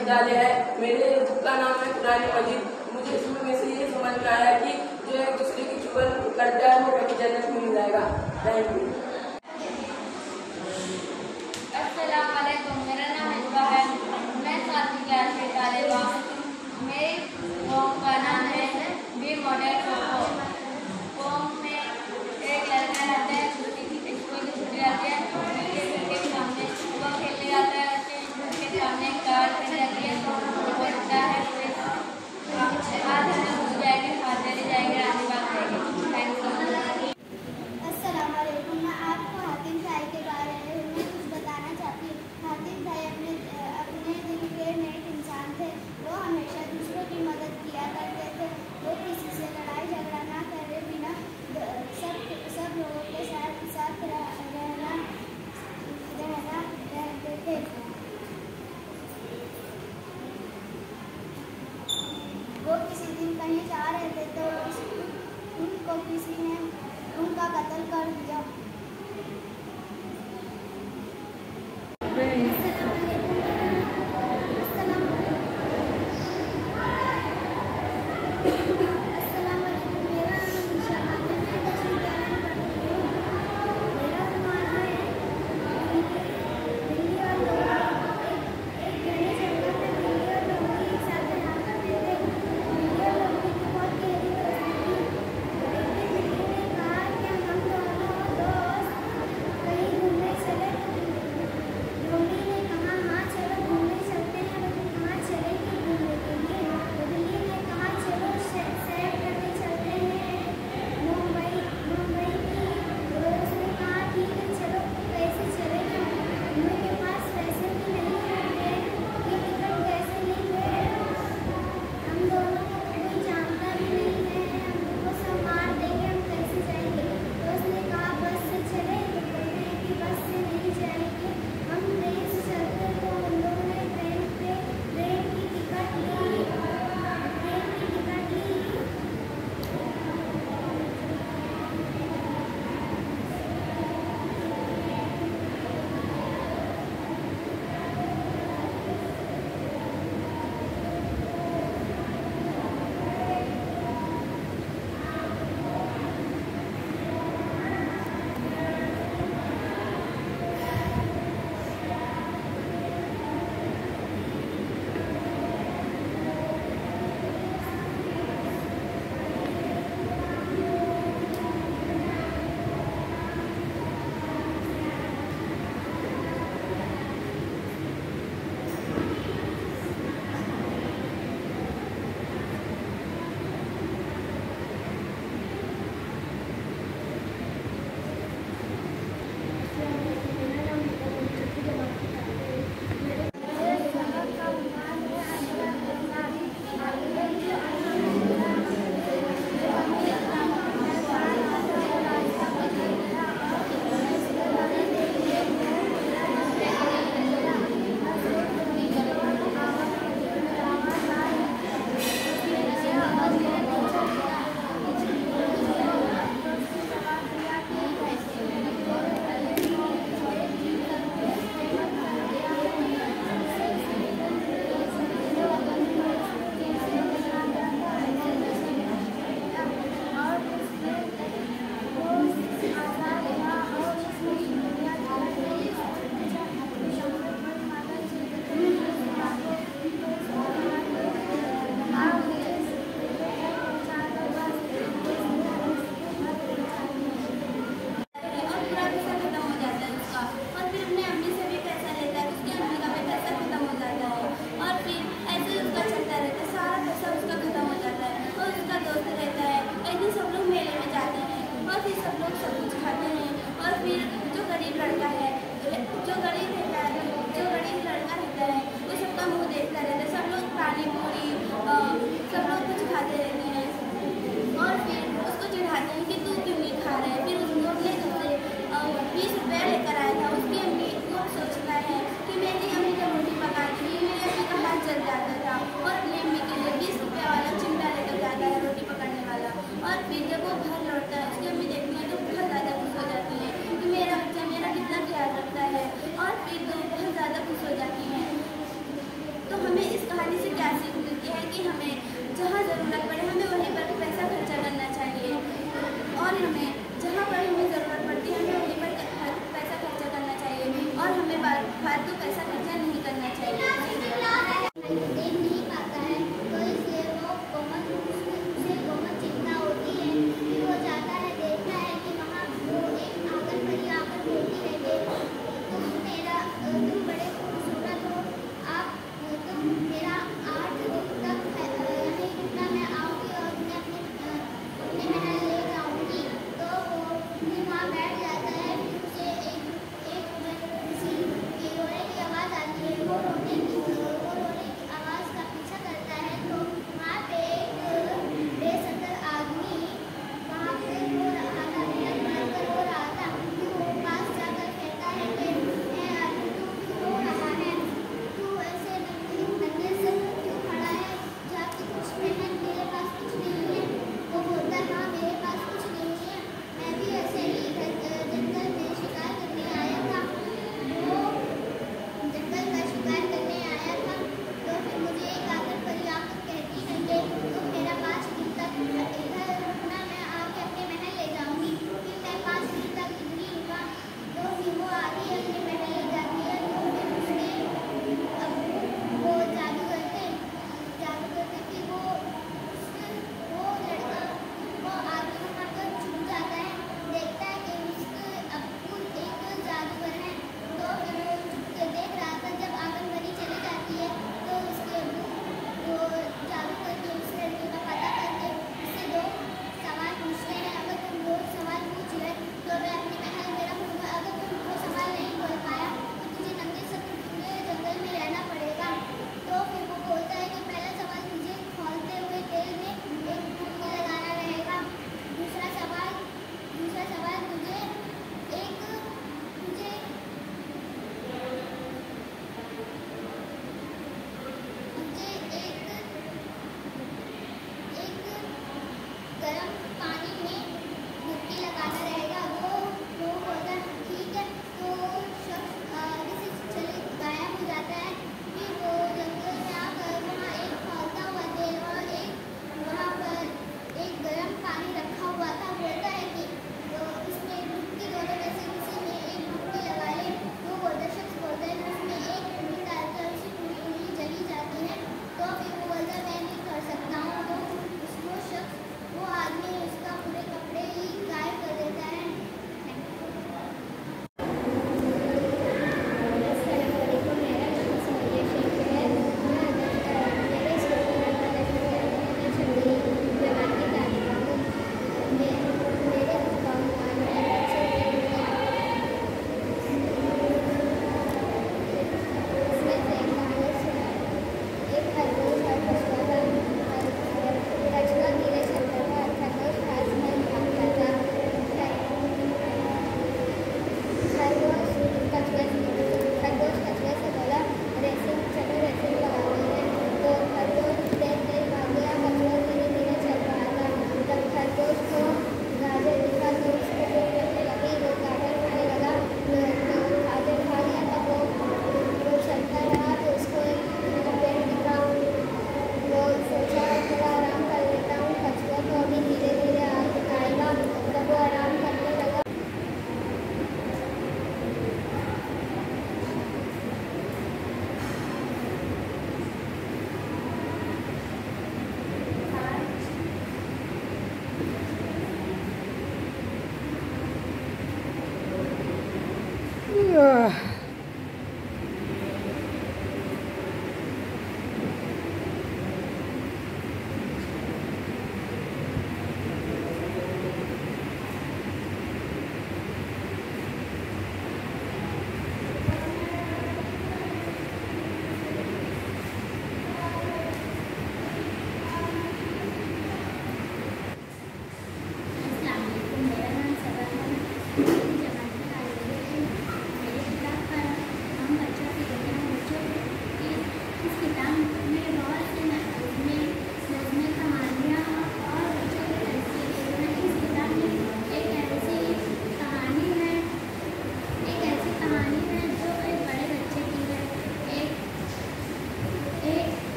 विद्यालय है। मेरे बुक का नाम है कुरान मजीद। मुझे इसमें से ये समझ में आया कि जो एक दूसरे की चुगल करता है वो कभी जन्नत में मिल जाएगा। Thank you. अस्सलाम वालेकुम, मेरा नाम हिब्बा है। मैं 7वीं क्लास में तालिबा हूँ। मेरे कौम का नाम है बी मॉडल कोको। कौम में एक लड़का रहता है, उसकी स्कूल की छुट्टी रहती है, उसके सामने वो खेलने जाता है, उसके सामने कार खड़ी रहती है, वो बोलता है आज हमें भूल जाएंगे, हाथ चली जाएंगे, रानी बात करेंगे। Thank you. अस्सलाम वालेकुम। मैं आपको हातिम भाई के बारे में कुछ बताना चाहती हूँ। हातिम भाई अपने दिल के नेक इंसान थे। वो हमेशा दूसरों की मदद किया करते थे। वो किसी से लड़ाई झगड़ा ना करे बिना सब लोगों के साथ रहना रहते थे। वो किसी दिन कहीं जा रहे थे तो उनको किसी ने उनका कत्ल कर दिया। कि हमें जहाँ ज़रूरत पड़े हमें वहीं पर पैसा खर्चा करना चाहिए, और हमें जहाँ पर हमें ज़रूरत पड़ती है हमें वहीं पर पैसा खर्चा करना चाहिए, और हमें फालतू पैसा खर्चा नहीं करना चाहिए। देख नहीं पाता है तो इसलिए वो बहुत चिंता होती है कि वो जाता है, देखता है कि वहाँ वो एक आंगनबाड़ी आकर बोलती है कि तुम बड़े खूबसूरत हो, तुम मेरा 8 दिन तक यहीं रुकना, मैं आऊँगी और तुम्हें अपने महल ले जाऊँगी। तो वो भी वहाँ बैठ जाता है। फिर उसे एक किसी की रोने की आवाज़ आती है। वो रोने की आवाज़ का पीछा करता है तो वहाँ पे एक बेसतर आदमी वहाँ पे रो रहा था, रो रहा था। तो वो पास जाकर कहता है कि तू रो रहा है, तू ऐसे नंगे सर क्यों खड़ा है, जाके कुछ पहन, मेरे पास कुछ नहीं है। वो बोलता है हाँ मेरे पास कुछ नहीं है, मैं भी ऐसे ही जंगल में शिकार करने आया था। वो जंगल का शिकार करने आया था तो फिर मुझे एक आंगनबाड़ी आकर कहती है कि तुम मेरा 5 दिन तक इधर रुकना, मैं आके अपने महल ले जाऊँगी। फिर मैं 5 दिन तक इधर ही रुका। तो फिर वो आके अपने महल ले जाती है। तो फिर उसके वो जादू करते फिर वो लड़का वो आदमी वहाँ पर छुप जाता है, देखता है कि उसके अब्बू एक जादूगर है। तो फिर वो छुप के देख रहा था। जब आंगनबाड़ी चली जाती है तो उसके अब्बू वो जादू करके उस लड़के का पता करके उससे 2 सवाल पूछते हैं। अगर तुम 2 सवाल पूछ गए तो मैं अपने महल में रखूँगा, अगर तुम 2 सवाल नहीं बोल पाया तो तुझे नंगे सर जंगल में रहना पड़ेगा। तो फिर वो बोलता है कि पहला सवाल तुझे खौलते हुए तेल में एक डुबकी लगाना रहेगा, दूसरा सवाल तुझे एक गर्म पानी में डुबकी लगाना रहेगा। वो बोलता है ठीक है। तो शख्स चले गायब हो जाता है। फिर वो जंगल में आकर वहाँ एक खौलता हुआ तेल और वहाँ पर एक गर्म पानी रखा हुआ था। बोलता है कि तो इसमें डुबकी दोनों में से किसी में एक डुबकी लगा ले। तो वो शख्स बोलता है उसमें एक उंगली डालकर उसकी पूरी उंगली जली जाती है। तो फिर वो बोलता है मैं नहीं कर सकता हूँ। तो वो आदमी उसका पूरे कपड़े ही गायब कर देता है।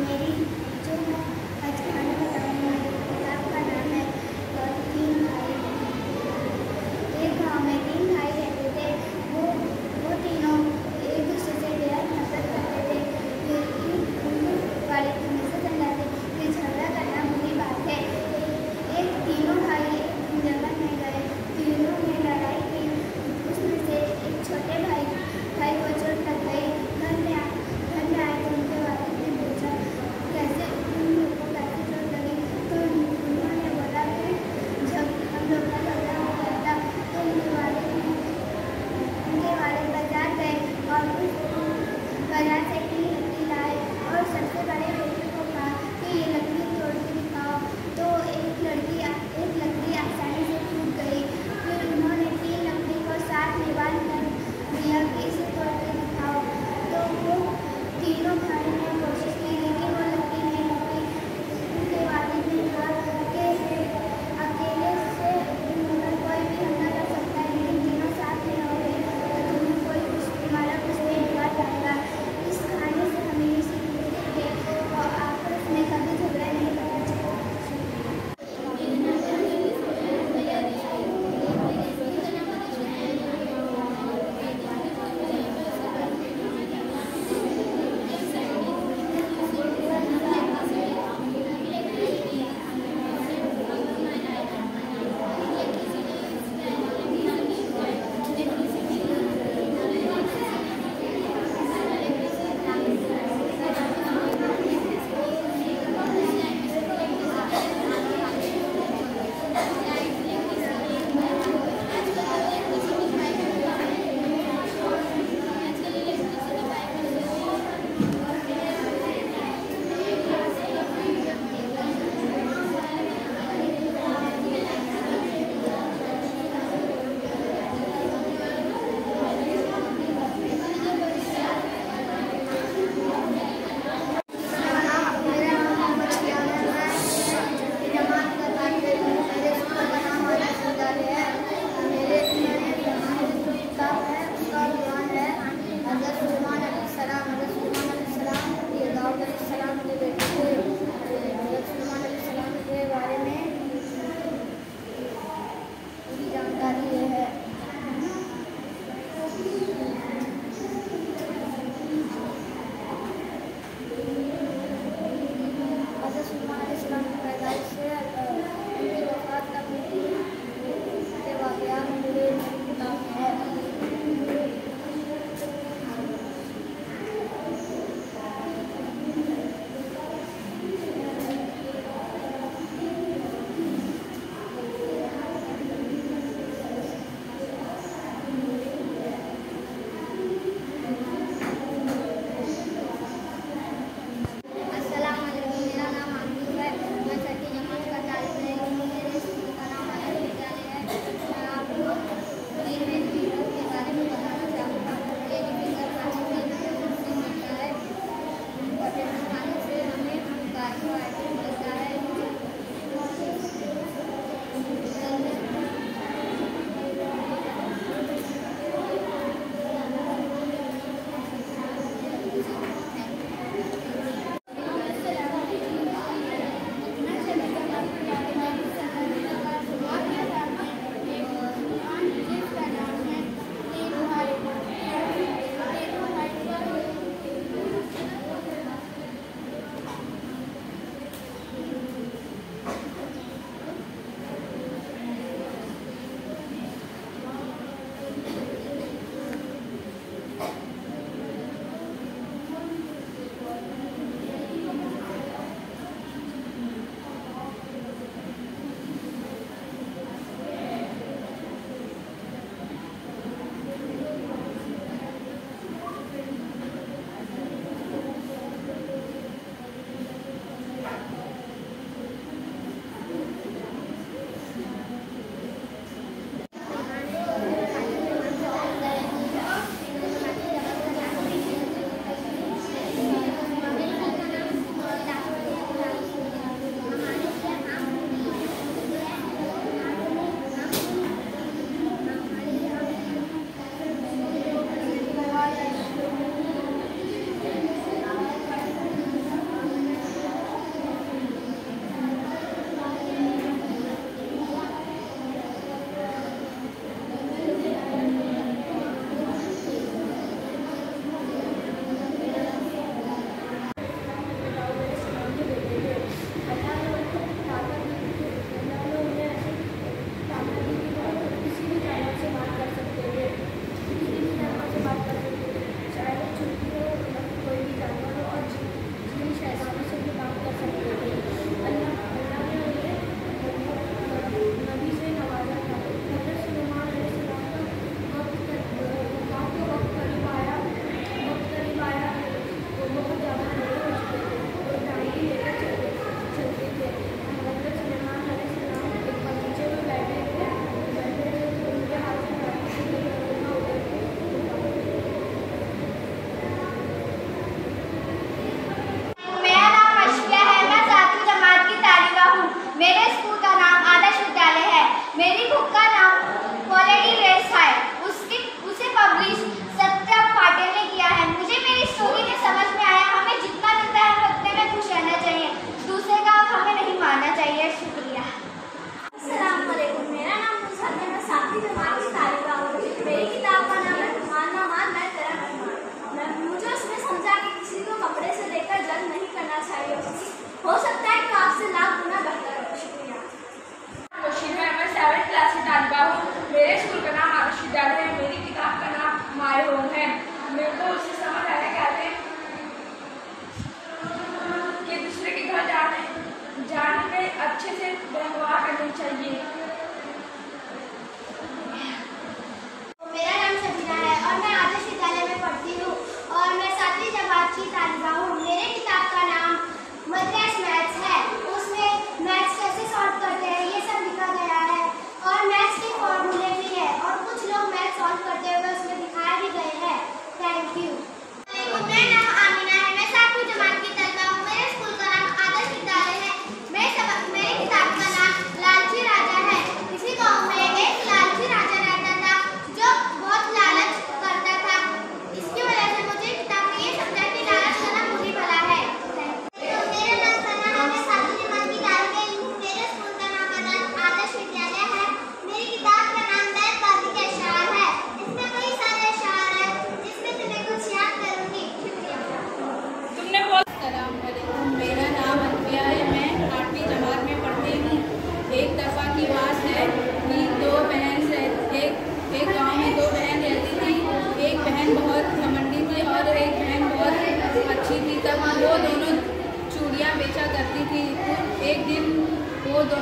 मेरी जो मैं आज खाना बताऊंगी मेरी किताब का नाम है तीन भाई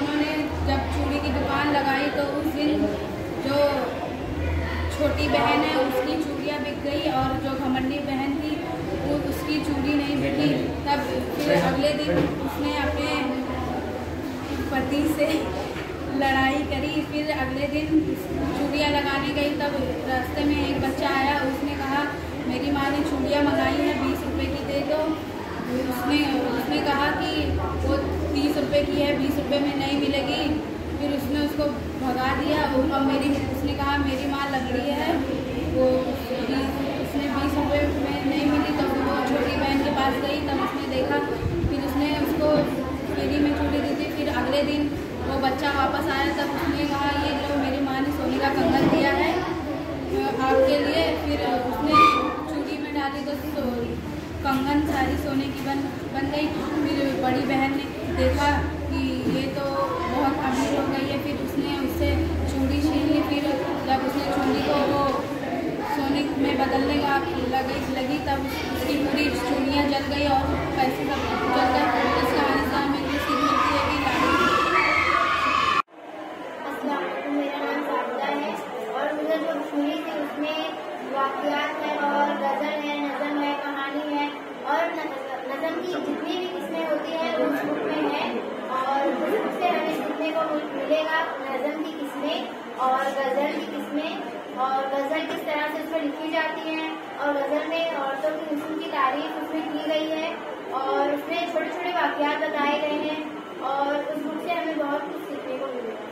उन्होंने जब चूड़ी की दुकान लगाई तो उस दिन जो छोटी बहन है उसकी चूड़ियाँ बिक गई और जो घमंडी बहन थी वो उसकी चूड़ी नहीं बिकी। तब फिर अगले दिन उसने अपने पति से लड़ाई करी। फिर अगले दिन चूड़ियाँ लगाने गई, तब रास्ते में एक बच्चा आया, उसने कहा मेरी माँ ने चूड़ियाँ मंगाई हैं 20 रुपये की दे दो। उसने कहा कि वो 30 रुपये की है, 20 रुपये में नहीं मिलेगी। फिर उसने उसको भगा दिया और उसने कहा मेरी माँ लंगड़ी है, वो उसने 20 रुपये में नहीं मिली तो वो छोटी बहन के पास गई। तब उसने देखा, फिर उसने उसको फ्री में चूड़ी दी थी। फिर अगले दिन वो बच्चा वापस आया, तब उसने कहा ये लो मेरी माँ ने सोने का कंगन दिया है आपके लिए। फिर उसने चूड़ी में डाली तो कंगन सारी सोने की बन गई। फिर बड़ी बहन ने देखा कि ये तो बहुत अमीर हो गई है, फिर उसने उससे चूड़ी छीन ली। फिर जब उसने चूड़ी को वो सोने में बदलने लगी तब उसकी पूरी चूड़ियाँ जल गई और पैसे सब जल गए। इस कहानी से हमें ये सीख मिलती है कि मेरा नाम साबिता है और मुझे जो सुनी थी उसमें वाक़यात है और गज़ल है, नज़म है, कहानी है और नज़म की जितनी भी किस्में होती हैं उस बुक में है। और उस बुक से हमें सीखने को मिलेगा नज़म की किस्में और गज़ल की किस्में और गज़ल किस तरह से उसमें लिखी जाती हैं और गज़ल में औरतों की हुस्न की तारीफ उसमें की गई है और उसमें छोटे छोटे वाक़यात बताए गए हैं और उस बुक से हमें बहुत कुछ सीखने को मिलेगा।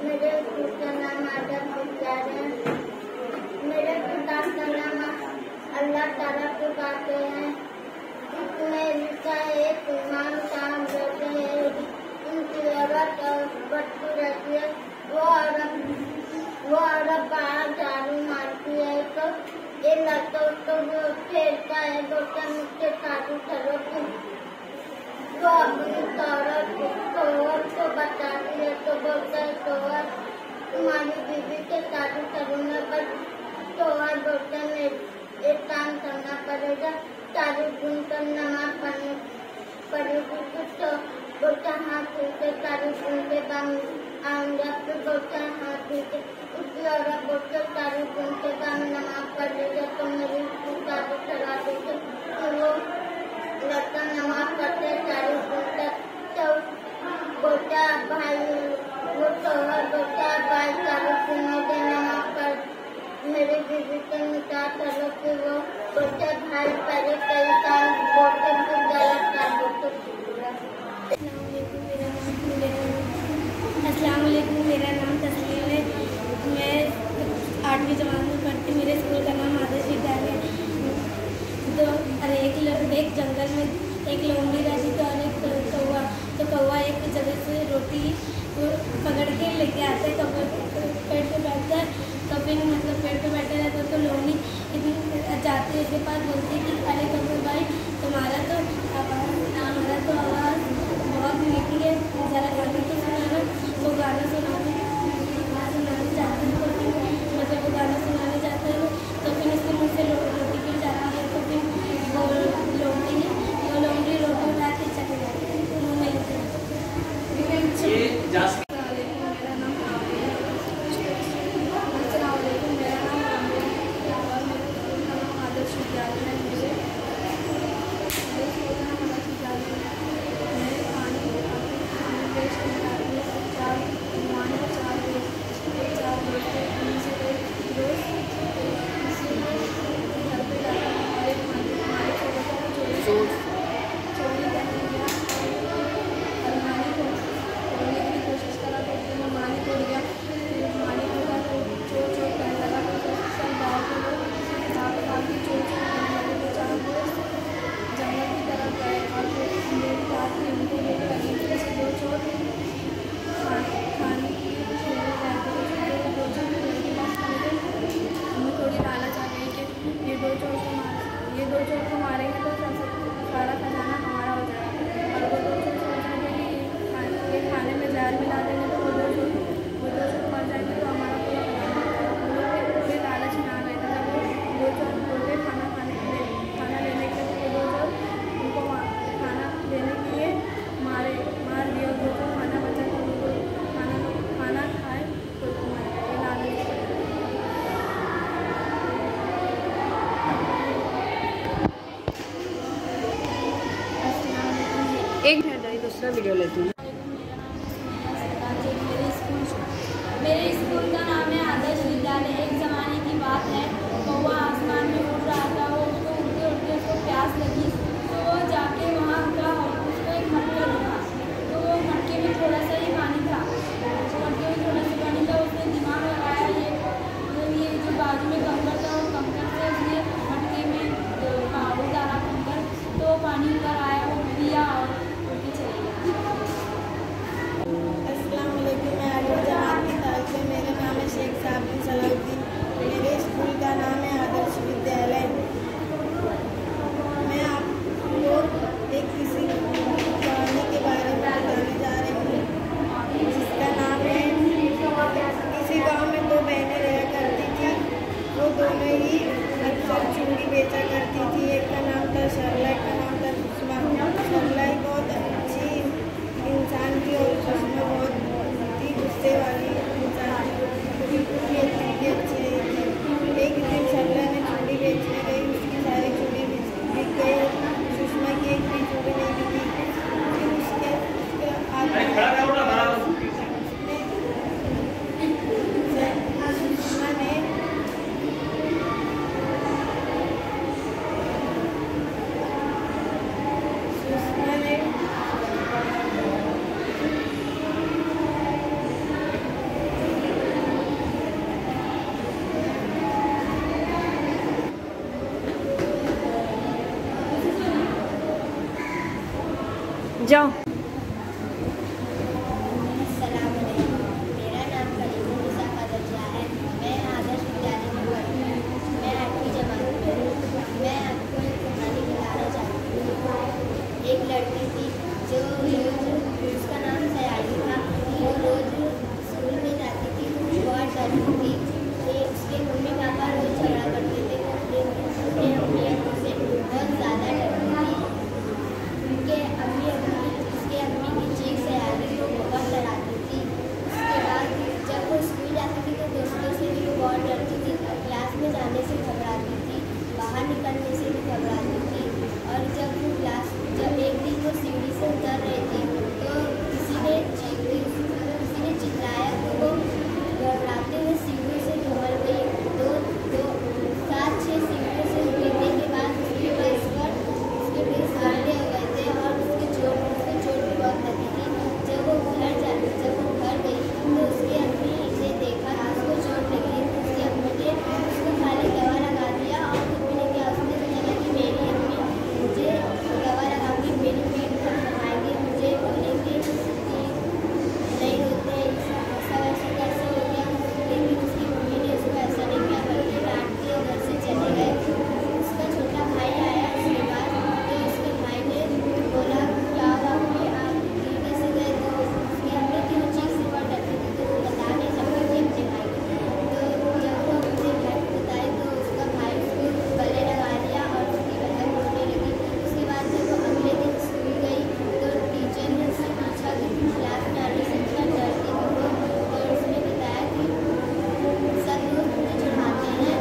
मेरे स्कूल का नाम आदम मुख्तार है। मेरे पिता का नाम अल्लाह ताला को गाते हैं। इसमें लिखा है इमाम साहब रहते हैं, उनकी औरत और बच्चू रहती है। वो औरत बाहर झाड़ू मारती है तो ये लड़कों को वो फेंकता है बर्तन उसके काटू ठहरो तो अपनी औरत को बताती है तो बोलता है तोहर तुम्हारी बीवी के काटू ठहरोने पर तोहर बर्तन में एक काम करना पड़ेगा, तारीफ गुनकर नमाज पढ़नी पड़ेगी। कुछ तो बोलता हाथ धोते तारीफ गुनते काम आऊंगा, फिर बोलता हाथ धोते उसकी औरत बोलते तारीफ गुनते काम नमाज पढ़ लेगा तो मेरी काटू ठहरा देते। वो लड़का नमाज पढ़ते तारीफ गुनते तो बोलता भाई वो तोहर बोलता भाई तारीफ गुनने दे नमाज पढ़ मेरे बीवी के निकाह करो कि वो बोलते भाई पहले कई काम बोलते फिर गलत काम बोलते। अस्सलाम वालेकुम, मेरा नाम तस्लीम है। मैं 8वीं जमात में पढ़ती। मेरे स्कूल का नाम आदर्श विद्यालय है। एक जंगल में एक लोमड़ी रहती थी और एक कौवा। तो कौवा एक जगह से रोटी पकड़ के लेके आता है, पेड़ पे बैठता है। तो फिर मतलब पेड़ पे बैठा रहता है तो लोमड़ी जाती है उसके पास, बोलती है कि अरे कौवे भाई तुम्हारा तो आवाज़ बहुत मीठी है, ज़रा गाना तो सुनाना। वो गाना सुनाने जाते हैं तो फिर मतलब वो गाना सुनाने जाते हैं तो फिर उसके मुँह से रोटी गिर जाती है। तो फिर वो लोमड़ी रोटी उठा के चले जाते हैं, मुँह में लेते हैं। दूसरा वीडियो लेती हूँ। मेरे स्कूल का नाम है आदर्श विद्यालय। एक ज़माने की बात है, कौवा आसमान में उड़ रहा था। वो उसको उड़ते उड़ते उसको प्यास लगी, तो वो जाके वहाँ का उसको एक मटका दिखा। तो वो मटके में थोड़ा सा ही पानी था, उसने दिमाग लगाया, ये जो बाजू में कंकर था, वो कंकर से उसने मटके में वो डाला कंकर, तो पानी ऊपर आया, वो पिया और उड़ के चले गया। अस्सलाम वालेकुम। मैं आठवीं जमात की तरफ से, मेरा नाम है शेख साबिन सलाउद्दीन। मेरे स्कूल का नाम है आदर्श विद्यालय। मैं आपको एक किसी कहानी के बारे में बताने जा रही हूँ, जिसका नाम है किसी गांव में दो बहनें रहा करती थी। वो दोनों ही अक्सर चूड़ी बेचा करती थी। एक का नाम था सरला, एक का नाम था सुषमा। सरला बहुत अच्छी इंसान थी और सुषमा बहुत ही गुस्से वाली इंसान थी, बिल्कुल भी अच्छी नहीं थी। एक दिन सरला ने चूड़ी बेचने गई, उसकी सारी चूड़ी बिक गई, सुषमा की एक भी चूड़ी नहीं बिकी। फिर उसके आगे सुषमा ने जाओ। अस्सलाम वालेकुम। मेरा नाम कलीमुन्निसा खदरजा है। मैं आदर्श विद्यालय में पढ़ती हूँ। मैं 8वीं जमात में हूँ। मैं आपको एक कहानी बताना चाहती हूँ। एक लड़की थी जो रोज, उसका नाम सयाली था। वो रोज स्कूल में जाती थी, बहुत डरती थी। उसके मम्मी पापा रोज झगड़ा करते थे, अपने अम्मी अब्बू से बहुत ज़्यादा डरती थी। उसके अम्मी की चीख सयाली को बहुत डराती थी। उसके बाद जब वो स्कूल जाती थी तो दोस्तों से भी वो बहुत डरती थी। क्लास में जाने से घबराती थी, बाहर निकलने से भी घबराती थी। और जब एक दिन वो सीढ़ी से उतर रही थी तो किसी ने चिल्लाया, तो वो घबराते हुए सीढ़ी से झूमर गई। तो 7-6 सीढ़ियों से गिरने के बाद उसके ड्रेस आड़े हो गए थे और उसको चोट भी बहुत लगी थी। जब वो घर गई तो उसकी अम्मी ने देखा कि उसको चोट लगी है, तो उसकी अम्मी ने उसको खाली दवा लगा दिया। और मम्मी ने क्या, उसने सोचा कि मेरी अम्मी मुझे दवा लगाएंगी, मेरी पीठ पर घुमाएंगे, मुझे बोलेंगे कि नहीं रोते, ऐसा वैसा कैसे हो गया। लेकिन उसकी मम्मी ने उसको ऐसा नहीं किया, बल्कि डांट के घर से चले गए। उसका छोटा भाई आया उसके बाद, तो उसके भाई ने बोला क्या हुआ, आप कैसे गए। तो उसकी अम्मी की चीख से बहुत डरती थी, तो वो बता नहीं सकती थी अपने भाई को। तो जब वो अपने भाई को बताए तो उसका भाई उसको गले लगा लिया और उसकी गर्दन रोने लगी। उसके बाद जब वो अगले दिन स्कूल गई तो टीचर ने उससे पूछा कि क्लास में आने से इतना डरती थी वो। तो उसने बताया कि सब लोग मुझे चढ़ाते हैं,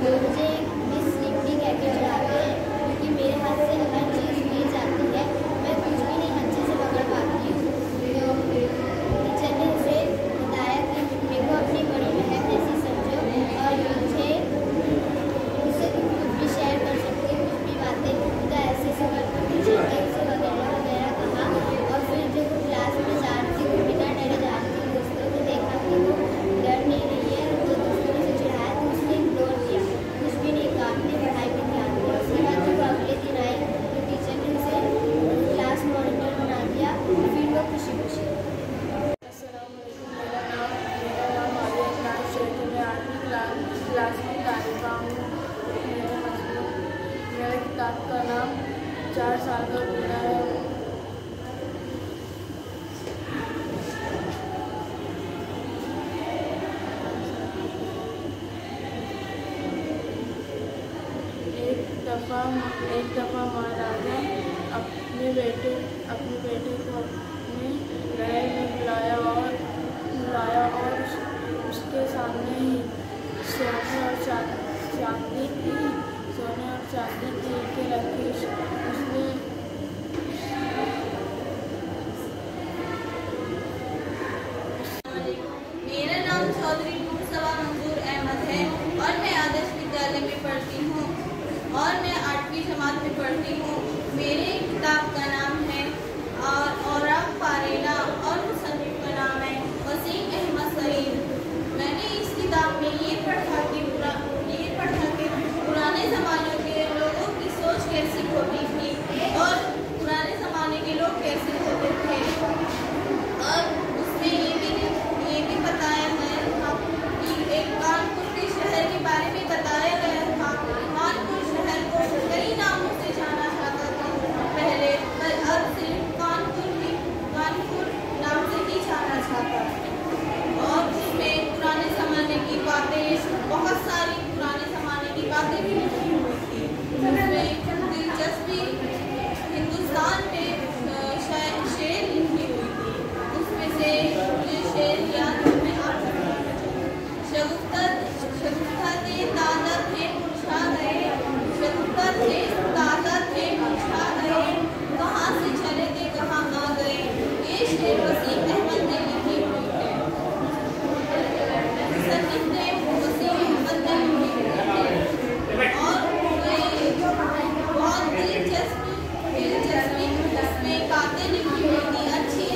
मुझे मिस लिपटी कह के चढ़ाते हैं, क्योंकि मेरे हाथ से हर चीज़ गिर जाती है, मैं कुछ भी नहीं अच्छे से पकड़ पाती हूँ। तो टीचर ने उसे बताया कि मेरे को अपनी बड़ी बहन जैसी समझो और उससे कुछ भी शेयर कर सकती हूँ, कुछ भी बातें, तो ऐसे से करके टीचर ने उसे वगैरह वगैरह कहा। और फिर जब वो क्लास में जा रही थी, वो बिना डरे जा रही थी, दोस्तों ने देखा कि वो डर नहीं रही है, तो दोस्तों ने उसे चिढ़ाया तो उसने इग्नोर किया, कुछ भी नहीं कहा, अपनी पढ़ाई पर ध्यान दिया। उसके बाद जब वो अगले दिन आई तो टीचर ने उसे क्लास मॉनिटर बना दिया, फिर वो खुशी खुशी। मेरा नाम आलिया इकराम शेख है। मैं 8वीं क्लास में तालिबा हूँ। मेरे किताब का नाम 4 साल का बूढ़ा है। एक दफ़ा महाराजा अपने बेटे को अपने महल में बुलाया और उसके सामने ही सोने और चांदी की ईंटें रखी। उसने और मैं 8वीं जमात में पढ़ती हूँ। मेरे किताब का नाम है और फारेला और मुसन्निफ का नाम है वसीम अहमद सईद। मैंने इस किताब में ये पढ़ा कि पुराने ज़माने के लोगों की सोच कैसी होती थी और पुराने ज़माने के लोग कैसे होते थे। और उसमें ये भी बताया गया था कि एक कानपुर के शहर के बारे में बताया गया था। कानपुर शहर को कई नामों से जाना जाता था पहले, पर अब सिर्फ कानपुर नाम से ही जाना जाता है। और उसमें पुराने ज़माने की बातें, बहुत सारी पुराने ज़माने की बातें भी लिखी हुई थी। उसमें दिलचस्पी हिंदुस्तान में शेर लिखी हुई थी। उसमें से मुझे शेर याद है, मैं आपको बताना चाहूँगी। शगुफ्ता थे ताज़ा थे मुरझा गए, शगुफ्ता थे ताज़ा थे मुरझा गए, कहाँ से चले थे कहाँ आ गए। ये शेर वसीम अहमद ने लिखी हुई है। मुसन्निफ ने वसीम अहमद ने लिखी हुई है। और ये बहुत दिलचस्पी उसमें बातें लिखी हुई थी, अच्छी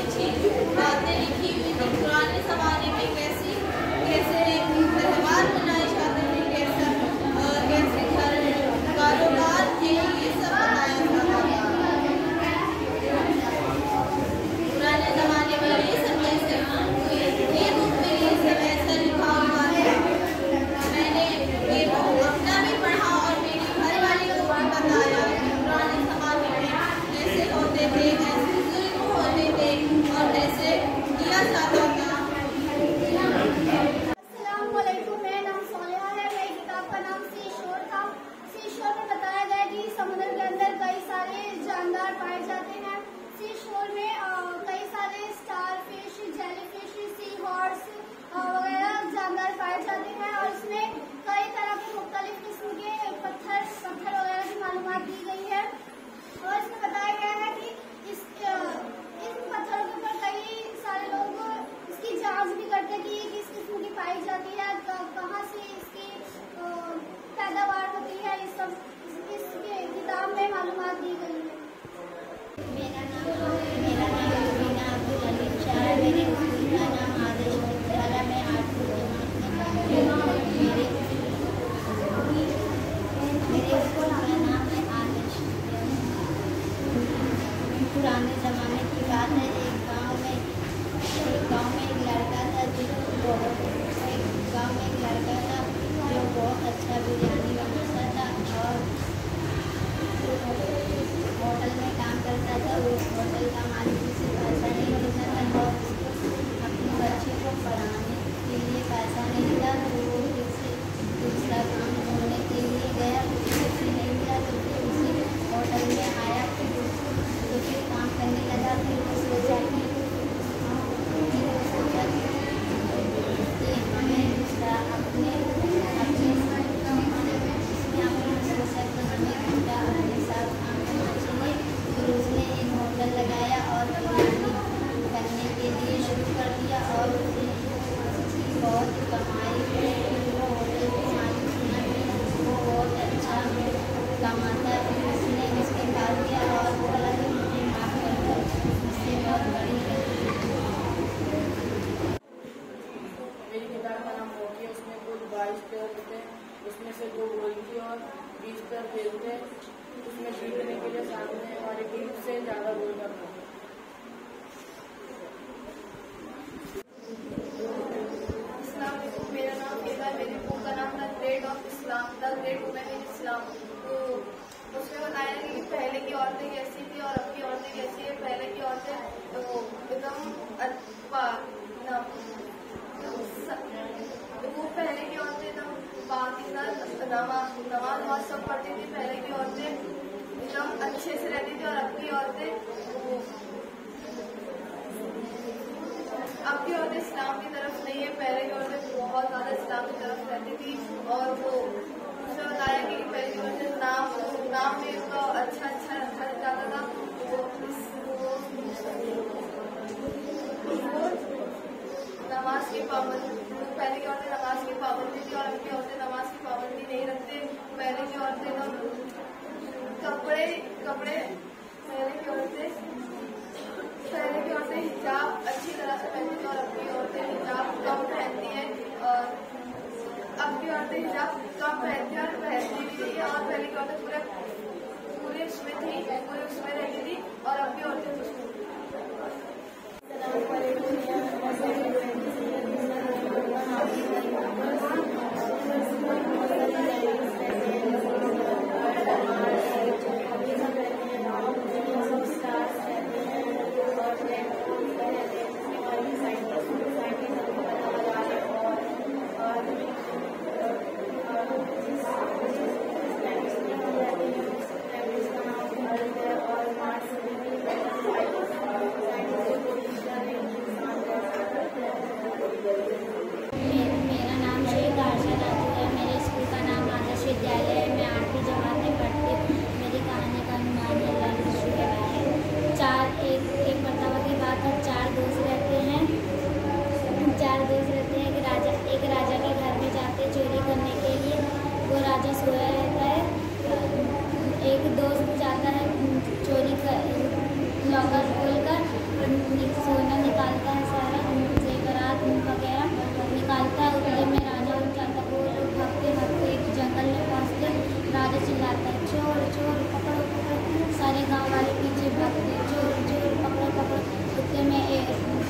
बातें लिखी हुई थी। पुराने ज़माने में कैसे त्यौहार मनाए जाते थे, कैसे घर कारोबार थे, ये सब बताया जाता था। पुराने ज़माने में ये सब कैसे ये बुक में ये सब ऐसा लिखा हुआ है। मैंने ये बुक अपना भी पढ़ा और मेरे घर वाले को भी बताया कि पुराने ज़माने में कैसे होते थे, कैसे जुल्म होते थे और कैसे किया जाता था। अस्सलामुअलैकुम, मेरा नाम सोनिया है। मेरी किताब का नाम सीशोर था। सीशोर में बताया गया कि समुद्र के अंदर कई सारे जानदार पाए जाते हैं। सीशोर में कई सारे star fish, jelly fish, sea horse वगैरह जानदार पाए जाते हैं और इसमें कई तरह के मुख्तलिफ किस्म के पत्थर वगैरह की मालूमात दी गई है। और इसमें बताया गया है कि इन पत्थरों के ऊपर कई सारे लोग इसकी जांच भी करते हैं कि ये किस किस्म की पाई जाती है, कहाँ से इसकी पैदावार होती है। इस किताब में मालूमात दी गई है। मेरा नाम रुबीना अब्दुल अलीम शाह है। मेरे स्कूल का नाम आदर्श विद्यालय में 8वीं जमात में पढ़ती हूँ। मेरे स्कूल का नाम है आदर्श। पुराने ज़माने की बात है। एक गांव में एक लड़का था जो बहुत अच्छा बिरयानी बनाता था और होटल में काम करता था। उस होटल का मालिक उसे पैसा नहीं देता था और उसको अपने बच्चे को पढ़ाने के लिए पैसा नहीं था, तो वो फिर से दूसरा काम ढूंढने के लिए गया। उससे नहीं मिला तो फिर उसी होटल में आया, तो फिर काम करने लगा। फिर वो सोचा कि हमें दूसरा अपने साथ काम करना चाहिए। फिर उसने एक होटल लगाया और बिरयानी करने के लिए शुरू कर दिया और उसकी बहुत कमाई हुई। वो होटल के मालिक सुना कि वो बहुत अच्छा कमाता है। फिर उसने इसके पास दिया और बोला कि मुझे माफ़ कर दो, इससे बहुत बड़ी मेरी किताब का नाम होगी। उसमें कुल 22 प्लेयर थे, उसमें से 2 गोल की और 20 प्लेयर खेलते। उसमें जीतने के लिए सामने वाली टीम से ज़्यादा गोल करना। मेरा नाम एबा है। मेरी बुक का नाम the great of Islam, the great women in Islam. तो उसमें बताया कि पहले की औरतें कैसी थी और अब की औरतें कैसी है। पहले की औरतें तो एकदम वो पहले की औरतें एकदम पाकीज़ा नमाज सब पढ़ती थी। पहले की औरतें एकदम अच्छे से रहती थी और अब की औरतें इस्लाम की तरफ नहीं है। पहले की औरतें बहुत ज़्यादा इस्लाम की तरफ रहती थी और वो उसने बताया कि पहले की औरतें नाम में उसका अच्छा रखा जाता था। नमाज की पाबंदी, पहले की औरतें नमाज की पाबंदी थी और अब की औरतें नमाज की पाबंदी नहीं रखते। पहले की औरतें कपड़े पहले की औरतें हिजाब अच्छी तरह से पहनती हैं और अब की औरतें हिजाब कम पहनती हैं और अब की औरतें हिजाब कम पहनती हैं और पहनती भी नहीं है। और पहले की औरतें पूरे उसमें रहती थी और अब की औरतें मेरा नाम श्री आशा राजू है। मेरे स्कूल का नाम आदर्श विद्यालय है। मैं 8वीं जमात में पढ़ती हूँ। मेरी कहानी का अनुमान है लक्ष्य के बारे में। एक मरतबा की बात है, चार दोस्त रहते हैं। एक राजा के घर में जाते चोरी करने के लिए। वो राजा सोया रहता है। एक दोस्त जाता है चोरी कर लॉकर खोलकर सोना निकालता है, सारा जेवरात वगैरह निकालता है। उतने में राजा उठ जाता है। वो लोग भागते एक जंगल में पहुँचते। राजा चिल्लाता है, चोर चोर पकड़ो पकड़ो। सारे गांव वाले पीछे भागते, चोर चोर पकड़ो पकड़ो। उतने में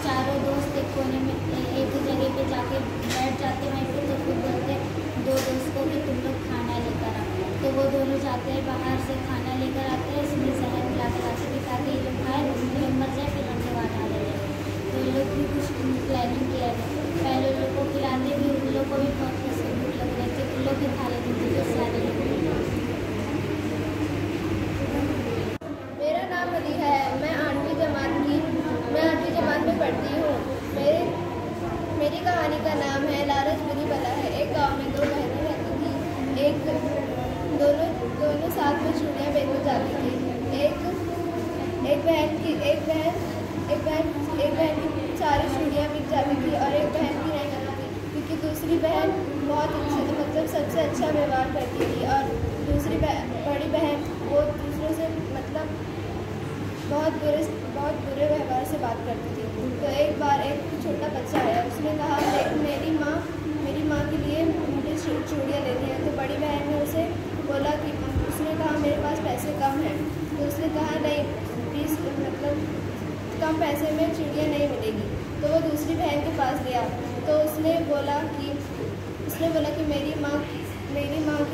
चारों दोस्त एक कोने में एक जगह पे जाके बैठ जाते। वहीं पे तो फिर बोलते दो दोस्त को कि तुम लोग खाना लेकर आओ। तो वो दोनों जाते हैं, बाहर से खाना लेकर आते हैं। इसमें जहर मिला कर आते कि ताकि ये लोग खाए, लोग मर जाए, फिर हमसे वहाँ डाले जाए। तो ये लोग भी कुछ प्लानिंग किया जाए। पहले लोग को खिलाते भी, उन लोग को भी बहुत पसंद लग रहे थे। उन लोग भी खा लेते थे जो सारे लोग। मेरा नाम मदीहा है। मैं 8वीं जमात में पढ़ती हूँ। मेरी कहानी का नाम है लालच बुरी बला है। एक गांव में दो बहनें रहती थी। दोनों साथ में चूड़ियाँ बेचने जाती थी। एक बहन की सारी चूड़ियाँ बिक जाती थी और एक बहन की नहीं करती थी, क्योंकि दूसरी बहन बहुत अच्छे सबसे अच्छा व्यवहार करती थी और दूसरी बड़ी बहन वो दूसरों से बहुत बुरे व्यवहार से बात करती थी। तो एक बार एक छोटा बच्चा आया। उसने कहा मेरी माँ के लिए मुझे चूड़ियाँ लेनी है। तो बड़ी बहन ने उसे बोला कि उसने कहा मेरे पास पैसे कम हैं। तो उसने कहा नहीं, प्लीज़ कम पैसे में चूड़ियाँ नहीं मिलेगी। तो वो दूसरी बहन के पास गया। तो उसने बोला कि मेरी माँ की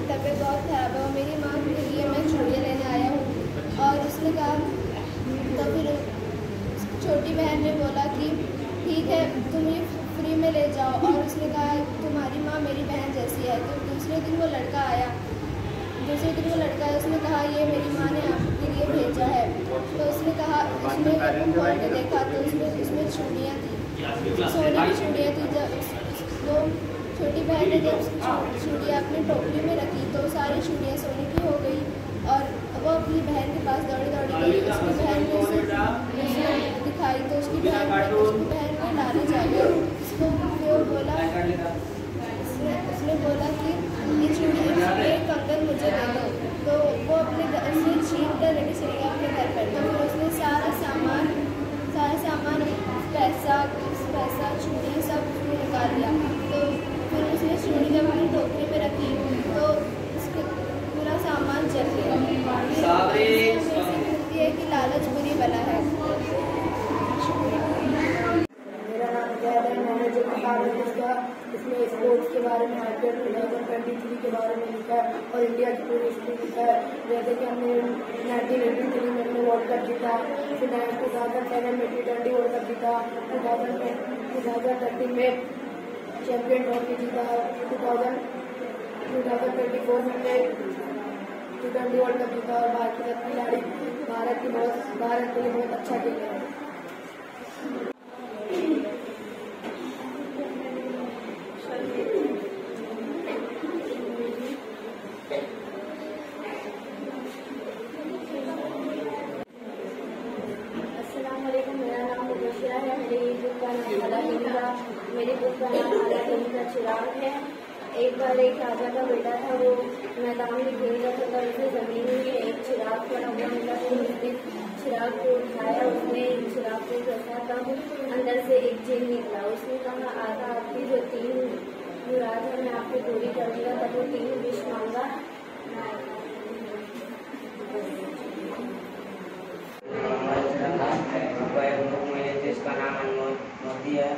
तबीयत बहुत ख़राब है और मेरी माँ के लिए मैं चूड़ियाँ लेने आया हूँ। और उसने कहा, तो फिर छोटी बहन ने बोला कि ठीक है, तुम ये फ्री में ले जाओ। और उसने कहा तुम्हारी माँ मेरी बहन जैसी है। तो दूसरे दिन वो लड़का आया। उसने कहा ये मेरी माँ ने आपके लिए भेजा है। तो उसने कहा, उसने खोल के देखा तो उसमें चूड़ियाँ थी, सोने की चूड़ियाँ थी। जब वो छोटी बहन ने जब चूड़ियाँ अपनी टोकरी में रखी तो सारी चूड़ियाँ सोने की हो गई। और वो अपनी बहन के पास दौड़ी गई। उसकी बहन ने उसे दिखाई तो उसकी बहन ने लालच आ गया। उसने बोला कि ये चूड़ी एक कंगन मुझे दे दो। तो वो अपने से छीन कर लेके चली गई अपने घर पर। तो फिर उसने सारा सामान पैसा चूड़ियाँ सब उसने निकाल लिया। तो फिर उसने चूड़ी जब अपनी टोकरी में रखी तो उसके पूरा सामान जल गया। ये है कि लालच बुरी बला है। मेरा नाम जैद है। मैंने जो किताब है इसमें स्पोर्ट्स के बारे में IPL 2023 के बारे में लिखा है और इंडिया की पूरी हिस्ट्री लिखा है। जैसे कि हमने 1983 में हमने वर्ल्ड कप जीता, फिर 2007 में T20 वर्ल्ड कप जीता, 2013 में चैंपियन ट्रॉफी जीता, 2024 में T20 वर्ल्ड कप जीता और बाकी सब खिलाड़ी भारत के लिए बहुत अच्छा खेले हैं। मेरे बुक का नाम चिराग है। एक बार एक राजा का बेटा था, वो मैदान में खेल रहा था तब उसे जमीन में एक चिराग पड़ा हुआ मिला। फिर उसने चिराग को उठाया, उसने चिराग को रखा तब अंदर से एक जिन निकला। उसने कहा आका आपकी जो 3 मुराद है मैं आपको पूरी करूँगा। तब वो 3 विश मांगा। जिसका नाम अनमोल मोदी है।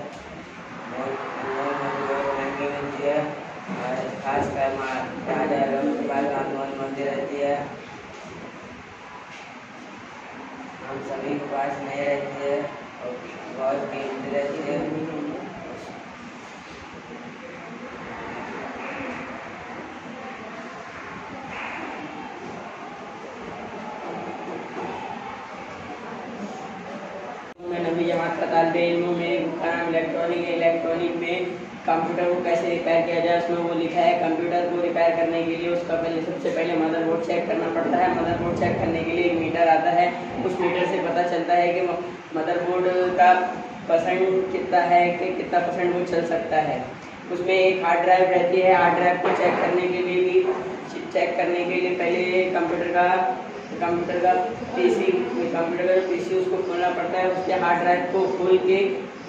अनमोल मोदी बहुत महंगी मिलती है और खासकर राजा लोगों के पास अनमोल मोदी रहती है। हम सभी के पास नहीं रहती है और बहुत कीमती रहती है। मैं नबी जमात का तालिबे इल्म हूँ। मेरे बुक का नाम इलेक्ट्रॉनिक है। इलेक्ट्रॉनिक में कंप्यूटर को कैसे रिपेयर किया जाए उसमें वो लिखा है। कंप्यूटर को रिपेयर करने के लिए उसका सबसे पहले मदरबोर्ड चेक करना पड़ता है। मदरबोर्ड चेक करने के लिए एक मीटर आता है। उस मीटर से पता चलता है कि मदरबोर्ड का % कितना है कि कितना % वो चल सकता है। उसमें एक हार्ड ड्राइव रहती है। हार्ड ड्राइव को चेक करने के लिए पहले कंप्यूटर का पीसी उसको खोलना पड़ता है। उसके हार्ड ड्राइव को खोल के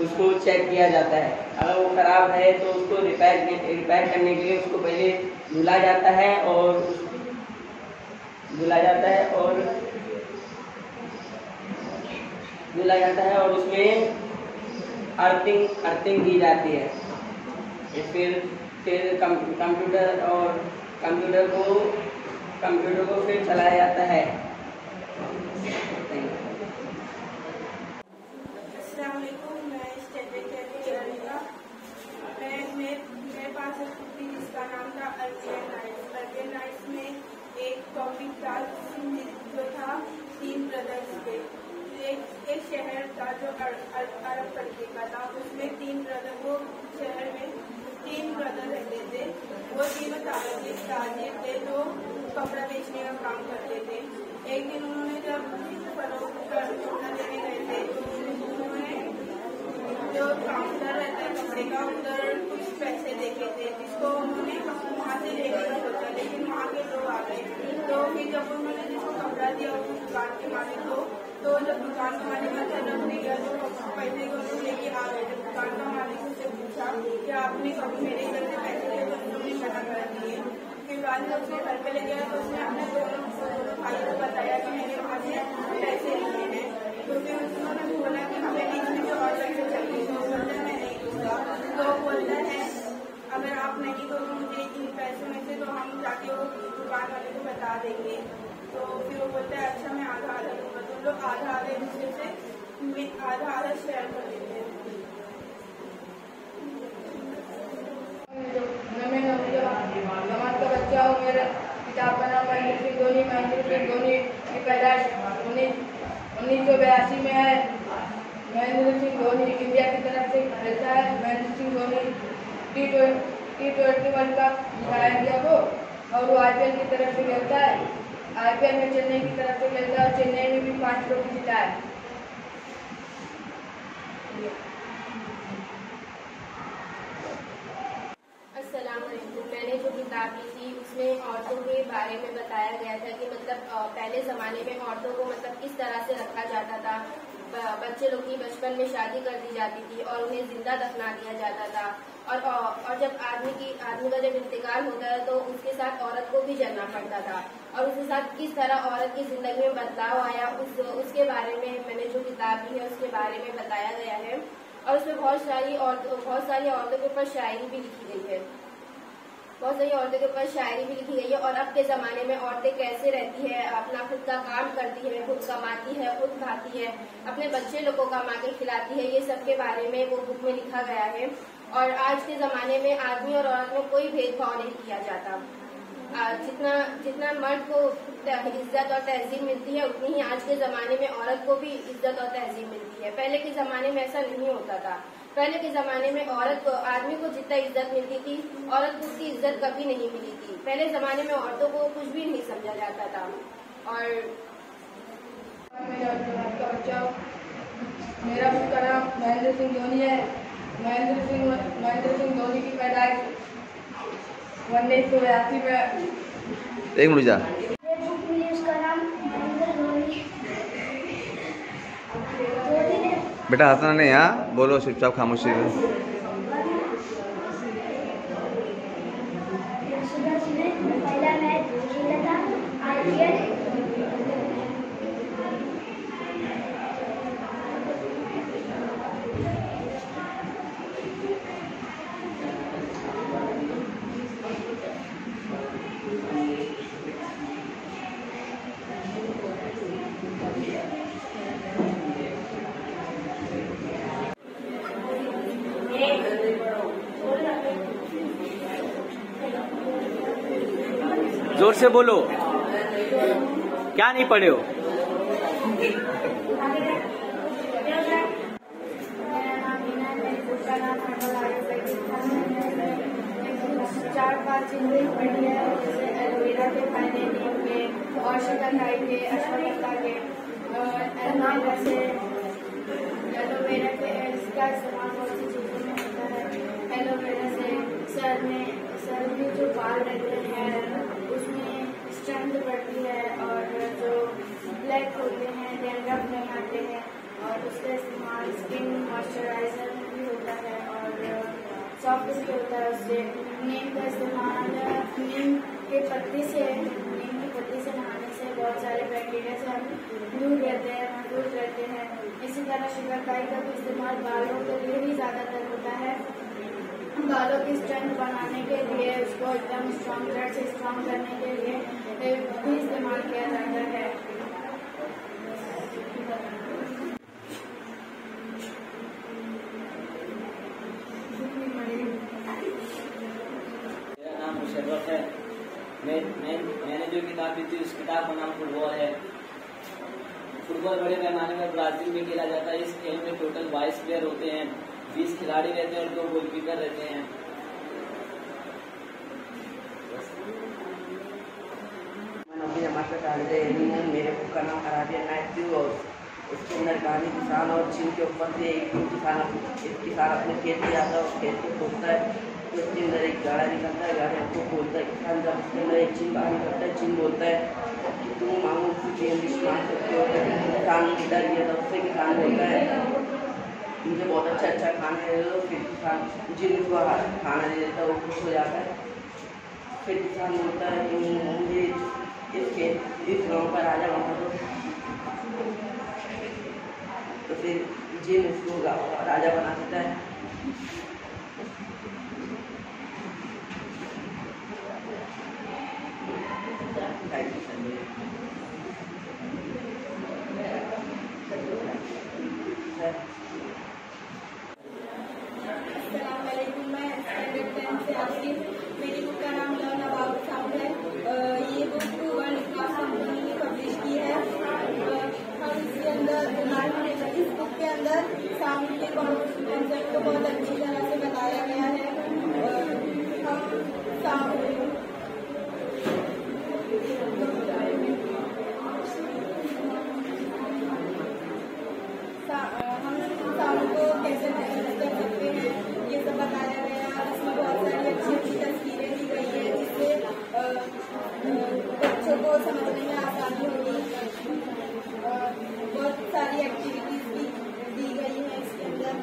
उसको चेक किया जाता है। अगर वो ख़राब है तो उसको रिपेयर करने के लिए उसको पहले धुला जाता है और उसमें अर्थिंग की जाती है। फिर कंप्यूटर को फिर चलाया जाता है। मेरे पास एक कुत्ती जिसका नाम था अर्जियन नाइट्स में एक टॉपिक था जो था 3 ब्रदर्स थे। एक शहर था जो अरब तरीके का था। उसमें 3 ब्रदर, वो शहर में 3 ब्रदर रहते थे। वो तीनों ताजिर थे जो कपड़ा बेचने का काम करते थे। एक दिन उन्होंने जब कपड़ा देने गए थे तो उन्होंने जो काउंटर रहता है कपड़े का उधर कुछ पैसे देखे थे जिसको उन्होंने वहाँ से लेने का सोचा, लेकिन वहाँ के लोग आ गए। तो फिर जब उन्होंने जिसको कपड़ा दिया उस दुकान के मालिक को, तो जब दुकान का मालिक का जब नहीं गया तो पैसे को उन्होंने लेके आ गए। जब दुकान का मालिक उससे पूछा कि आपने कभी मेरे घर से पैसे लिए तो उन्होंने मना कर दिए। फिर बाद में उसके घर पे ले गया तो उसने अपने दोनों भाई को बताया कि मैंने वहाँ से पैसे लिए हैं। तो फिर उन्होंने बोला कि हमें बीच में जो और पैसे चाहिए तो बोलता है मैं नहीं दूँगा। तो बोलता है अगर आप नहीं दोगे मुझे इन पैसों में से तो हम जाके वो दुकान वाले को बता देंगे। तो फिर वो बोलता है अच्छा मैं आधा दूँगा। तो लोग आधा एक दूसरे से आधा शेयर कर देते हैं। जमात का बच्चा हूँ। मेरा किताब का नाम महेंद्र सिंह धोनी। महेंद्र सिंह धोनी की पैदाइश 1982 में है। महेंद्र सिंह धोनी इंडिया की तरफ से खेलता है। Mahendra Singh Dhoni T20 world cup जिताया इंडिया को और वो IPL की तरफ से खेलता है। IPL में चेन्नई की तरफ से खेलता है और चेन्नई में भी 5 ट्रॉफी जीता है। मैंने जो किताब ली थी उसमें औरतों के बारे में बताया गया था कि मतलब पहले ज़माने में औरतों को मतलब किस तरह से रखा जाता था। बच्चे लोग की बचपन में शादी कर दी जाती थी और उन्हें जिंदा दफना दिया जाता था। और जब आदमी का जब इंतकाल होता है तो उसके साथ औरत को भी जलना पड़ता था और उसके साथ किस तरह औरत की जिंदगी में बदलाव आया उसके बारे में मैंने जो किताब ली है उसके बारे में बताया गया है। और उसमें बहुत सारी औरतों के ऊपर शायरी भी लिखी गई है। बहुत सारी औरतों के ऊपर शायरी भी लिखी गई है और अब के ज़माने में औरतें कैसे रहती है, अपना खुद का काम करती है, खुद कमाती है, खुद खाती है, अपने बच्चे लोगों को कमा के खिलाती है, ये सब के बारे में वो बुक में लिखा गया है। और आज के ज़माने में आदमी और औरत में कोई भेदभाव नहीं किया जाता। जितना मर्द को इज्जत और तहजीब मिलती है उतनी ही आज के ज़माने में औरत को भी इज्जत और तहजीब मिलती है। पहले के ज़माने में ऐसा नहीं होता था। पहले के ज़माने में आदमी को जितना इज्जत मिलती थी औरत को उसकी इज्जत कभी नहीं मिली थी। पहले ज़माने में औरतों को कुछ भी नहीं समझा जाता था। और मेरा बुक का नाम महेंद्र सिंह धोनी है। महेंद्र सिंह धोनी की पैदाइश 1982 में एक मिनट जा। उसका नाम महेंद्र धोनी। बेटा हंसना नहीं, यहाँ बोलो चुपचाप खामोशी से। पहला मैच खेला था IPL। जोर से बोलो, क्या नहीं पढ़े हो? चार पांच चीजें पढ़ी है, जैसे एलोवेरा के फायदे नीम के, औषधकाई के, अश्वगंधा के, एलोवेरा से एलोवेरा के इसका इस्तेमाल बहुत सी चीजों में होता है। एलोवेरा से सर में जो बाल रहते हैं उसमें स्ट्रेंथ बढ़ती है, और जो ब्लैक होते हैं डैंड्रफ नहीं आते हैं, और उसका इस्तेमाल स्किन मॉइस्चराइजर में भी होता है, और सॉफ्ट भी होता है। उससे नीम का इस्तेमाल नीम की पत्ती से नहाने से बहुत सारे बैक्टीरिया से हम दूर रहते हैं, महफूज रहते हैं। इसी तरह शिकाकाई का भी इस्तेमाल बालों के लिए ही ज़्यादातर होता है। बालों की स्ट्रेंथ बढ़ाने के लिए, उसको एकदम स्ट्रॉन्ग ब्लड से स्ट्रॉन्ग करने के लिए भी इस्तेमाल किया जाता है। मेरा नाम मुशर्रफ है। मैंने जो किताब ली थी उस किताब का नाम फुटबॉल है। फुटबॉल बड़े पैमाने में ब्राजील में खेला जाता है। इस खेल में टोटल 22 प्लेयर होते हैं, 20 खिलाड़ी रहते हैं और 2 गोलकीपर रहते हैं। मेरे बुक का नाम अराबियन मैथ्यू, और उसके अंदर कहानी किसान और चीन के ऊपर से एक किसान अपने खेत में जाता है और खेत को खोदता है, तो उसके अंदर एक गाड़ा निकलता है, गाड़ी को खोलता है किसान। जब उसके अंदर एक चीन बाहर निकलता है, चीन बोलता है कि तुम मांगो मांग सकते हो, लेकिन किसान डर गया था। उससे किसान बोलता है मुझे बहुत अच्छा खाना दे दो। फिर किसान जिनको खाना दे देता है वो खुश हो जाता है। फिर किसान बोलता है कि मुझे इस गाँव का राजा बना दो। तो फिर जिन उसको राजा बना देता है। मेरी बुक का नाम लर्न अबाउट साउंड है। ये बुक वर्ल्ड क्लास कंपनी ने पब्लिश की है। हम इसके अंदर इस बुक के अंदर साउंड के कॉन्सेप्ट को बहुत अच्छी तरह से बताया गया है। हम साउंड को कैसे महसूस कर सकते हैं ये सब बताया गया है। इसमें बहुत सारी अच्छी तस्वीरें दी गई है, जिससे बच्चों को समझने में आसानी होगी। बहुत सारी एक्टिविटीज भी दी गई है इसके अंदर।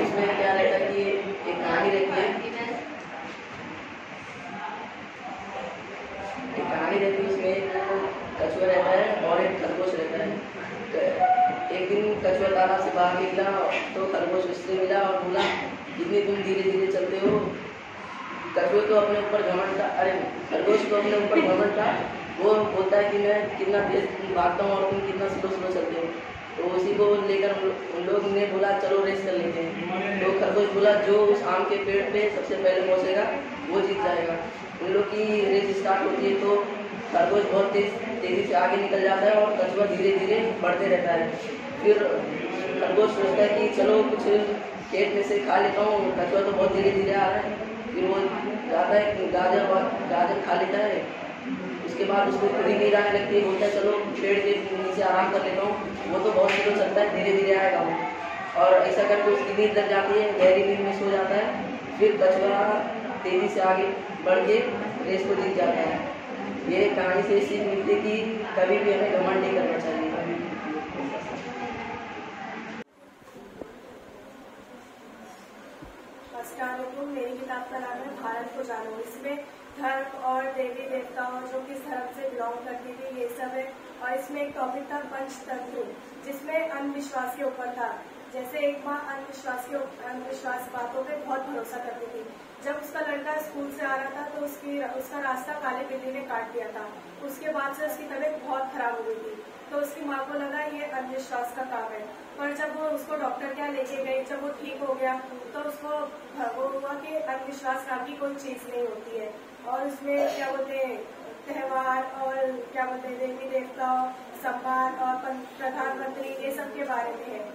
इसमें क्या रहता है कि एक कहानी रहती है, उसमें एक कछुआ रहता है और एक खरगोश रहता है। एक दिन कछुआ तालाब से बाहर निकला तो खरगोश उससे मिला और बोला इतनी तुम धीरे धीरे चलते हो। कछुए तो अपने ऊपर घमंड था, अरे खरगोश तो अपने ऊपर घमंड था। वो बोलता है कि मैं कितना तेज भागता हूँ और तुम कितना स्लो चलते हो। तो उसी को लेकर उन लोग ने बोला चलो रेस कर लेते हैं। तो खरगोश बोला जो उस आम के पेड़ पे सबसे पहले पहुंचेगा वो जीत जाएगा। उन लोग की रेस स्टार्ट होती है तो खरगोश बहुत तेजी से आगे निकल जाता है और कछुआ धीरे धीरे बढ़ते रहता है। फिर खरगोश सोचता है कि चलो कुछ खेत में से खा लेता हूँ, कछुआ तो बहुत धीरे धीरे आ रहा है। फिर वो जाता है गाजर खा लेता है। उसके बाद उसको खुद ही नींद आने लगती है, बोलता है चलो पेड़ के नीचे आराम कर लेता हूँ, वो तो बहुत स्लो चलता है, धीरे धीरे आएगा वो। और ऐसा करके उसकी नींद लग जाती है, गहरी नींद में सो जाता है। फिर कछुआ तेजी से आगे बढ़ के रेस को जीत जाता है। ये कहानी से सीख मिलती है कि कभी भी हमें घमंड नहीं करना चाहिए। अस्सलामुअलैकुम। मेरी किताब का नाम है भारत को जानो। इसमें धर्म और देवी देवताओं जो किस धर्म से बिलोंग करती थी ये सब है। और इसमें एक टॉपिक था पंचतंत्र, जिसमें अंधविश्वास के ऊपर था। जैसे एक माँ अंधविश्वास बातों पे बहुत भरोसा करती थी। जब उसका लड़का स्कूल से आ रहा था तो उसका रास्ता काली बिल्ली ने काट दिया था। उसके बाद से उसकी तबीयत बहुत खराब हो गई थी। तो उसकी माँ को लगा ये अंधविश्वास का काम है। पर जब वो उसको डॉक्टर के यहाँ लेके गई, जब वो ठीक हो गया तो उसको वो हुआ कि अंधविश्वास नाम की कोई चीज नहीं होती है। और उसमें क्या बोलते हैं त्योहार और क्या बोलते हैं देवी देवता, सम्मान और प्रधानमंत्री, ये सब के बारे में है।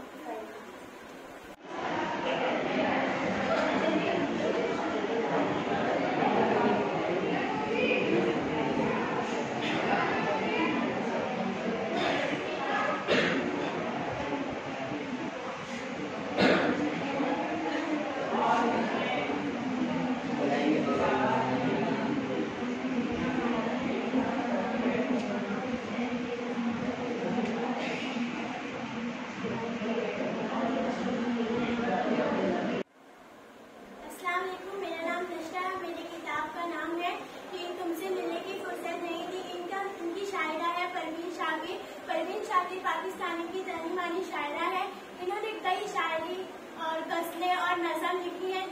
पाकिस्तानी की जानी मानी शायरा है। इन्होंने कई शायरी और गज़लें और नज़म लिखी है।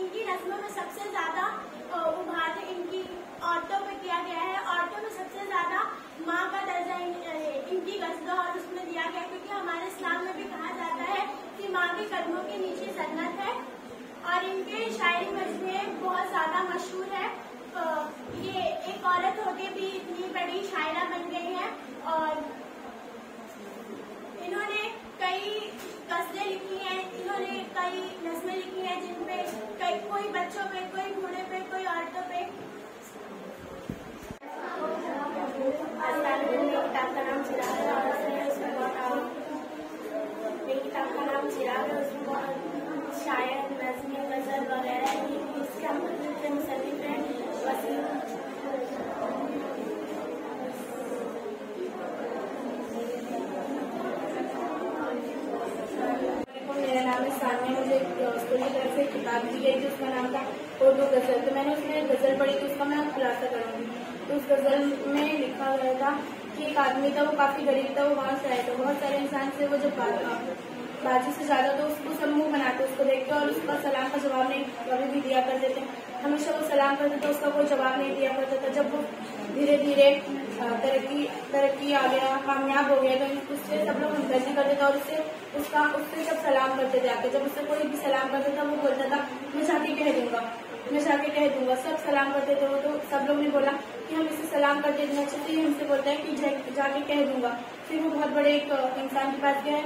इनकी नज़मों में सबसे ज्यादा उभार इनकी औरतों पे किया गया है। औरतों में सबसे ज्यादा माँ का दर्जा इनकी गज़लों और उसमें दिया गया, क्योंकि हमारे इस्लाम में भी कहा जाता है कि माँ के कदमों के नीचे जन्नत है। और इनके शायरी मजमूए बहुत ज्यादा मशहूर है। ये एक औरत होके भी इतनी बड़ी शायरा बन गई है। और इन्होंने कई गज़लें लिखी हैं, इन्होंने कई नज़में लिखी हैं, जिनपे कोई बच्चों पे, कोई बूढ़े पे, कोई औरतों पे। मेरी किताब का नाम चिराग है और उसमें बहुत मेरी किताब का नाम चिराग है, उसमें बहुत शायर, नज़में, गज़ल वगैरह इसके मुसन्निफ़ हैं वसीम। मेरा नाम है सानिया। मुझे स्कूल की तरफ से किताब दी गई थी, उसका नाम था उर्दू गज़ल। तो मैंने उसमें गज़ल पढ़ी थी, उसका मैं खुलासा करूँगी। तो उस गज़ल में लिखा गया था कि एक आदमी था, वो काफ़ी गरीब था, वो वहाँ से आया था। बहुत सारे इंसान से वो जब बाजी से ज्यादा तो उसको सब मुँह बनाते उसको देखते और उसका सलाम का जवाब नहीं कभी भी दिया करते थे। हमेशा वो सलाम करते थे, उसका कोई जवाब नहीं दिया करता था। जब वो धीरे धीरे तरक्की आ गया, कामयाब हो गया, तो उससे सब लोग हमदर्दी करते थे और उससे सब सलाम करते थे आके। जब उससे कोई भी सलाम करता था वो बोलता था मैं जाके कह दूंगा, मैं जाके कह दूंगा। सब सलाम करते थे वो, तो सब लोग ने बोला कि हम इसे सलाम करते थे अच्छे से, हमसे बोलता है कि जाके कह दूंगा। फिर वो बहुत बड़े एक इंसान के पास गए,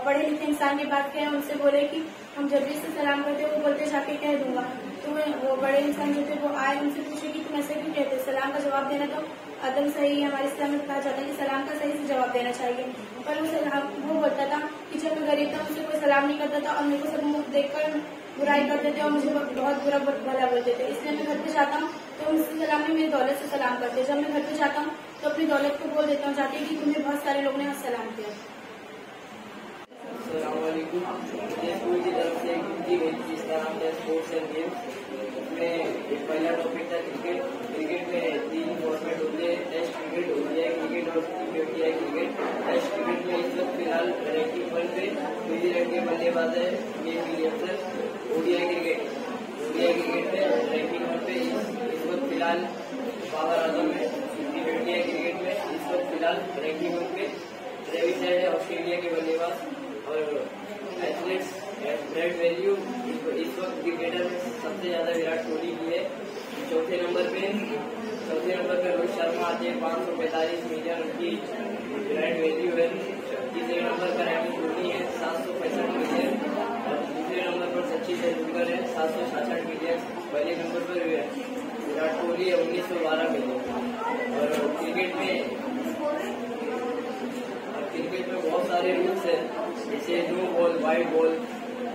पढ़े लिखे इंसान के पास गए, उनसे बोले कि हम जब भी इससे सलाम करते वो बोलते जाके कह दूंगा। तो वो बड़े इंसान जो थे वो आए, उनसे पूछे कि तुम ऐसे क्यों कहते, सलाम का जवाब देना तो अदम सही है, हमारे इस्लाम में कहा जाता है कि सलाम का सही से जवाब देना चाहिए। पर वो बोलता था कि जब मैं गरीब था मुझे कोई सलाम नहीं करता था और मेरे को सब मुँह देखकर बुराई करते थे और मुझे बहुत बुरा भला बोलते थे। इसलिए मैं घर पे जाता हूँ तो मुझसे सलाम में मेरी दौलत से सलाम करते। जब मैं घर पे जाता हूँ तो अपनी दौलत को बोल देता हूँ जाके कि तुम्हें बहुत सारे लोगों ने सलाम किया। स्कूल की तरफ से दी गई थी जिसका नाम है स्पोर्ट्स एंड गेम्स। उसमें पहला टॉपिक था क्रिकेट। क्रिकेट में 3 फॉर्मेट होते हैं, टेस्ट क्रिकेट, ओडीआई क्रिकेट और T20I क्रिकेट। टेस्ट क्रिकेट में इस वक्त फिलहाल रैंकिंग 1 पे न्यूजीलैंड के बल्लेबाज है केन विलियमसन। ओडीआई क्रिकेट में रैंकिंग 1 पे इस वक्त फिलहाल बाबर आजम है। T20I क्रिकेट में इस वक्त फिलहाल रैंकिंग 1 पे ट्रेविस हेड है, ऑस्ट्रेलिया के बल्लेबाज। और एथलेट्स ब्रेड वैल्यू इस वक्त क्रिकेटर में सबसे ज्यादा विराट कोहली की है। चौथे नंबर पे रोहित शर्मा आते हैं, 545 मिलियन उनकी ब्रेड वैल्यू है। तीसरे नंबर पर एम धोनी है, 765 मिलियन। और दूसरे नंबर पर सचिन तेंदुलकर है, 766 मिलियन। पहले नंबर पर विराट कोहली है, 1912 मिलियन। और क्रिकेट में बहुत सारे रूल्स है, जैसे नो बॉल, वाइड बॉल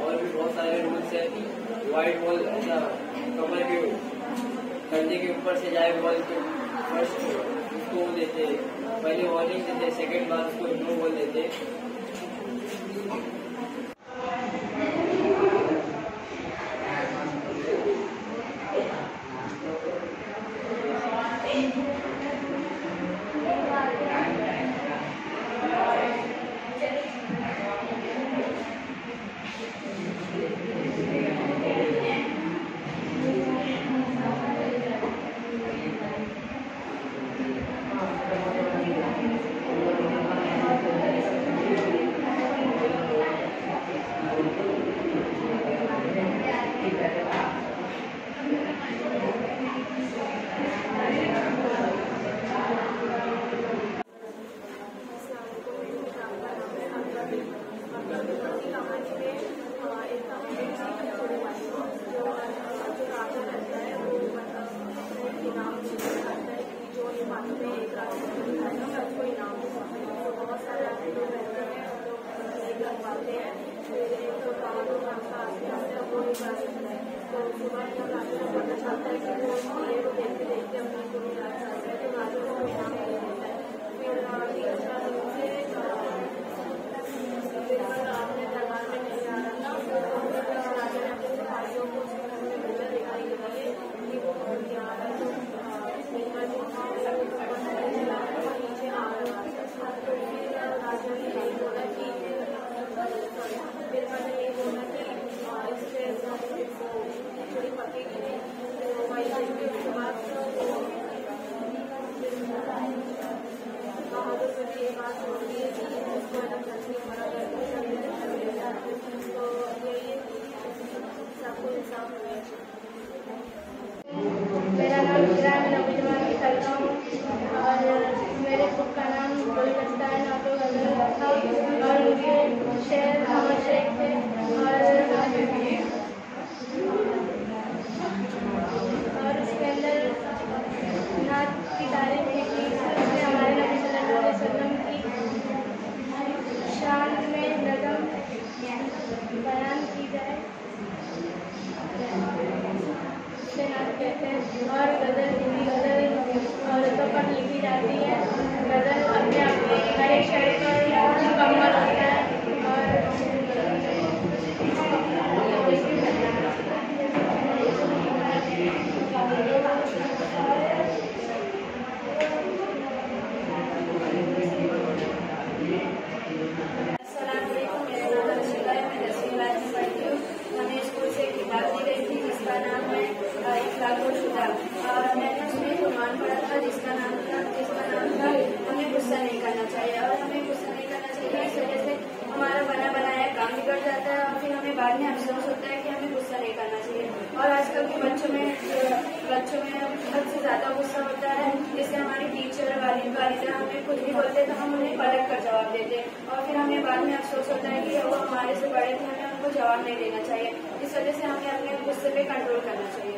और भी बहुत सारे रूल्स है। वाइड बॉल ऐसा कमर के कंधे के ऊपर से जाए बॉल तो फर्स्ट उसको देते, पहले वार्निंग देते, सेकंड बार उसको नो बॉल देते। मेरा नाम इकरा है, मैं नौवीं जमात में पढ़ता हूँ और मेरे बुक का नाम कोई लगता है ना तो गजल था और मुझे शेर मोहम्मद शेख थे और उसके अंदर नात की तारीफ की थी, उसमें हमारे नबी सल्लल्लाहु अलैहि वसल्लम की शान में नज़म बयान की जाए कहते हैं। और गज़ल हिंदी गज़ल औरतों पर लिखी जाती है। गज़ल अपने आप में हर एक शेर पर मुकम्मल होता है और हमें स्कूल से किताब दी गई थी जिसका नाम है और मैंने उसमें कुरान पढ़ा था जिसका नाम था हमें गुस्सा नहीं करना चाहिए। और हमें गुस्सा नहीं करना चाहिए इस वजह से हमारा बना बनाया काम बिगड़ जाता है और फिर हमें बाद में अफसोस होता है कि हमें गुस्सा नहीं करना चाहिए। और आजकल के बच्चों में हद से ज़्यादा गुस्सा होता है, जिससे हमारे टीचर वालिदा हमें कुछ भी बोलते हैं तो हम उन्हें पलट कर जवाब देते हैं और फिर हमें बाद में अफसोस होता है कि वो हमारे से बड़े थे, हमें उनको जवाब नहीं देना चाहिए। इस वजह से हमें अपने गुस्से पे कंट्रोल करना चाहिए।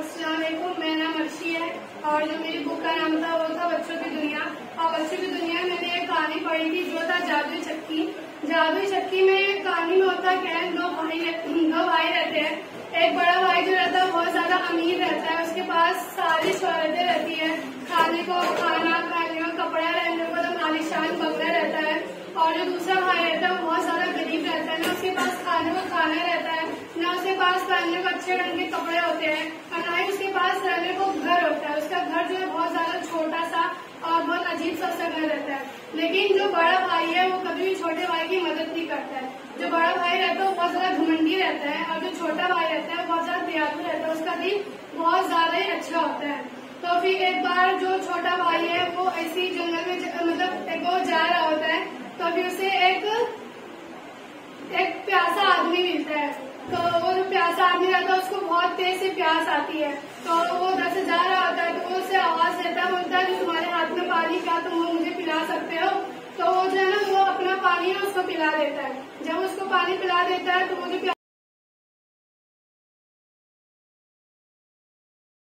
अस्सलाम वालेकुम, मेरा नाम अर्शी है और जो मेरी बुक का नाम था वो था बच्चों की दुनिया। और बच्चों की दुनिया में मैंने एक कहानी पढ़ी थी जो था जादुई चक्की। जादुई चक्की में कहानी में होता क्या है, दो भाई रहते हैं। एक बड़ा भाई जो रहता है बहुत ज्यादा अमीर रहता है, उसके पास सारी शोहरतें रहती है, खाने को खाना खाने को कपड़ा रहने को तो आलीशान बंगला रहता है। और जो दूसरा भाई रहता है वो बहुत ज्यादा गरीब रहता है, ना उसके पास खाने को खाना रहता है, ना उसके पास पहनने को अच्छे ढंग के कपड़े होते हैं और ना ही उसके पास रहने को घर होता है। उसका घर जो है बहुत ज्यादा छोटा सा और बहुत अजीब सा उसका घर रहता है। लेकिन जो बड़ा भाई है वो कभी भी छोटे भाई की मदद नहीं करता है। जो बड़ा भाई रहता है वो बहुत ज्यादा घमंडी रहता है और जो छोटा भाई रहता है वो बहुत ज्यादा दयालु रहता है, उसका दिल बहुत ज्यादा ही अच्छा होता है। तो फिर एक बार जो छोटा भाई है वो ऐसी जंगल में मतलब वो जा रहा होता है तो अभी उसे एक प्यासा आदमी मिलता है। तो वो जो प्यासा आदमी रहता है उसको बहुत तेज से प्यास आती है, तो वो उधर से जा रहा होता है तो वो उससे आवाज देता है, बोलता है तुम्हारे हाथ में पानी का तुम वो मुझे पिला सकते हो। तो वो जो है ना वो अपना पानी है उसको पिला देता है। जब उसको पानी पिला देता है तो वो जो